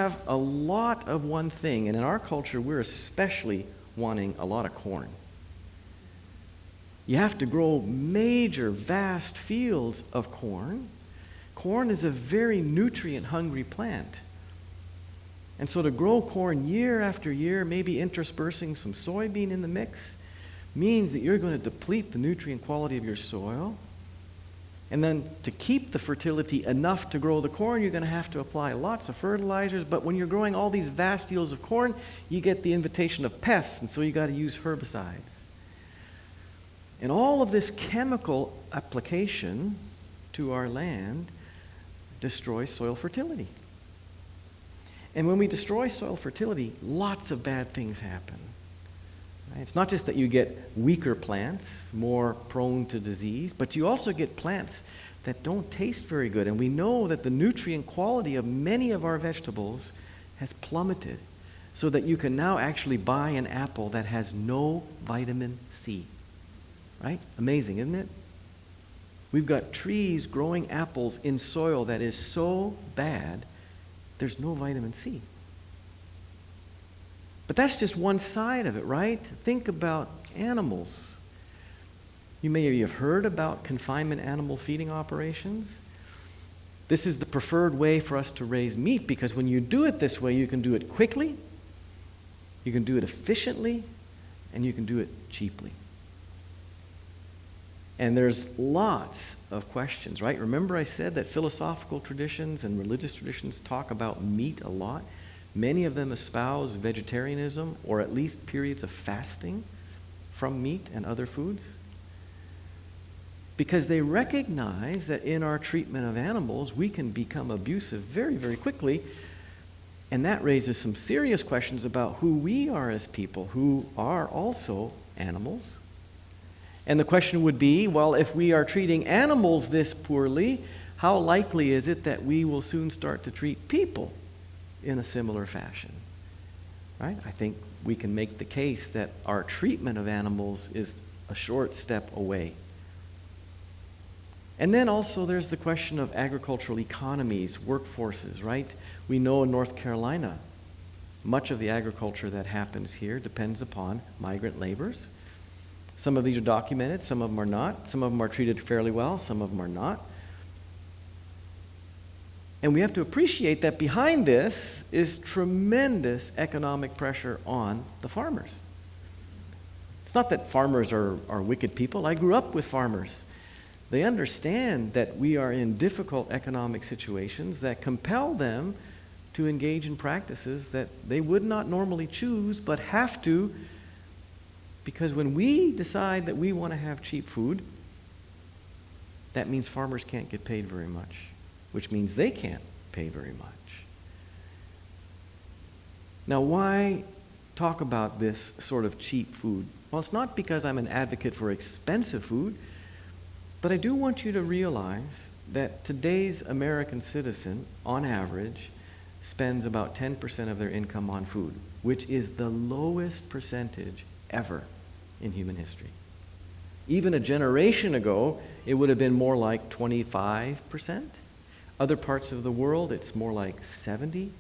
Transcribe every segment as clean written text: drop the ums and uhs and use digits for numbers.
have a lot of one thing, and in our culture, we're especially wanting a lot of corn. You have to grow major, vast fields of corn. Corn is a very nutrient-hungry plant. And so to grow corn year after year, maybe interspersing some soybean in the mix, means that you're going to deplete the nutrient quality of your soil. And then to keep the fertility enough to grow the corn, you're going to have to apply lots of fertilizers. But when you're growing all these vast fields of corn, you get the invitation of pests, and so you got to use herbicides. And all of this chemical application to our land destroys soil fertility. And when we destroy soil fertility, lots of bad things happen. Right? It's not just that you get weaker plants, more prone to disease, but you also get plants that don't taste very good. And we know that the nutrient quality of many of our vegetables has plummeted, so that you can now actually buy an apple that has no vitamin C. Right? Amazing, isn't it? We've got trees growing apples in soil that is so bad, there's no vitamin C. But that's just one side of it, right? Think about animals. You may have heard about confinement animal feeding operations. This is the preferred way for us to raise meat, because when you do it this way, you can do it quickly, you can do it efficiently, and you can do it cheaply. And there's lots of questions, right? Remember I said that philosophical traditions and religious traditions talk about meat a lot? Many of them espouse vegetarianism, or at least periods of fasting from meat and other foods, because they recognize that in our treatment of animals, we can become abusive very, very quickly, and that raises some serious questions about who we are as people, who are also animals. And the question would be, well, if we are treating animals this poorly, how likely is it that we will soon start to treat people in a similar fashion? Right? I think we can make the case that our treatment of animals is a short step away. And then also there's the question of agricultural economies, workforces, right? We know in North Carolina, much of the agriculture that happens here depends upon migrant laborers. Some of these are documented, some of them are not. Some of them are treated fairly well, some of them are not. And we have to appreciate that behind this is tremendous economic pressure on the farmers. It's not that farmers are wicked people. I grew up with farmers. They understand that we are in difficult economic situations that compel them to engage in practices that they would not normally choose, but have to. Because when we decide that we want to have cheap food, that means farmers can't get paid very much, which means they can't pay very much. Now, why talk about this sort of cheap food? Well, it's not because I'm an advocate for expensive food, but I do want you to realize that today's American citizen, on average, spends about 10% of their income on food, which is the lowest percentage ever in human history. Even a generation ago, it would have been more like 25%. Other parts of the world, it's more like 70%.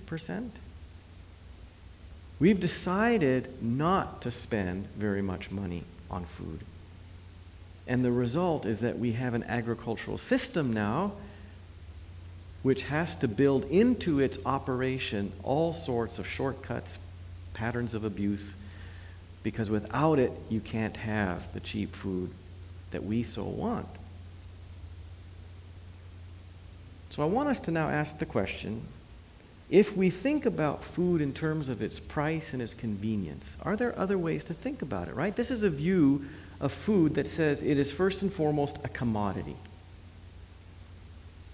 We've decided not to spend very much money on food. And the result is that we have an agricultural system now which has to build into its operation all sorts of shortcuts, patterns of abuse, because without it, you can't have the cheap food that we so want. So I want us to now ask the question, if we think about food in terms of its price and its convenience, are there other ways to think about it, right? This is a view of food that says it is first and foremost a commodity.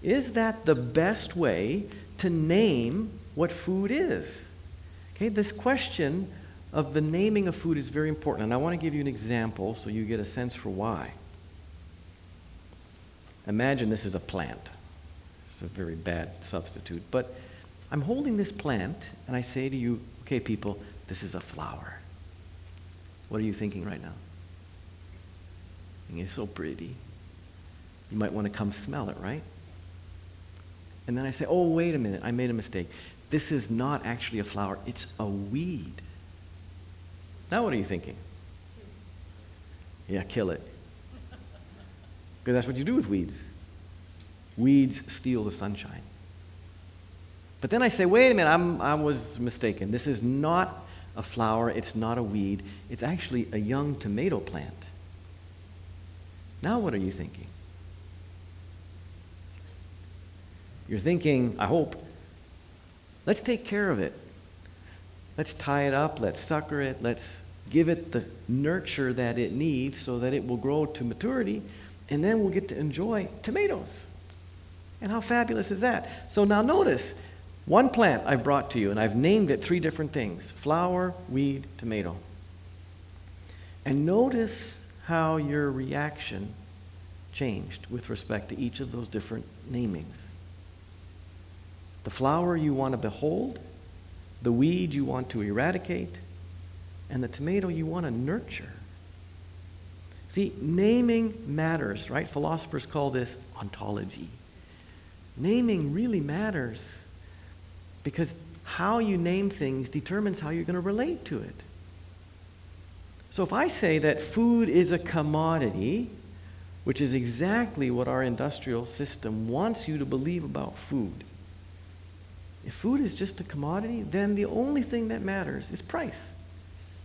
Is that the best way to name what food is? Okay, this question of the naming of food is very important, and I want to give you an example so you get a sense for why. Imagine this is a plant. It's a very bad substitute, but I'm holding this plant and I say to you, okay people, this is a flower. What are you thinking right now? It's so pretty. You might want to come smell it, right? And then I say, oh, wait a minute, I made a mistake. this is not actually a flower, it's a weed. Now what are you thinking? Yeah, kill it. Because that's what you do with weeds. Weeds steal the sunshine. But then I say, wait a minute, I was mistaken. This is not a flower, it's not a weed. It's actually a young tomato plant. Now what are you thinking? You're thinking, I hope, let's take care of it. Let's tie it up, let's sucker it, let's give it the nurture that it needs so that it will grow to maturity, and then we'll get to enjoy tomatoes. And how fabulous is that? So now notice, one plant I've brought to you, and I've named it 3 different things: flower, weed, tomato. And notice how your reaction changed with respect to each of those different namings. The flower you want to behold, the weed you want to eradicate, and the tomato you want to nurture. See, naming matters, right? Philosophers call this ontology. Naming really matters because how you name things determines how you're going to relate to it. So if I say that food is a commodity, which is exactly what our industrial system wants you to believe about food. If food is just a commodity, then the only thing that matters is price,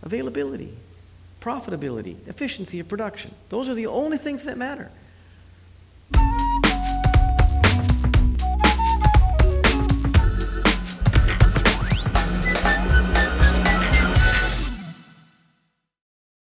availability, profitability, efficiency of production. Those are the only things that matter.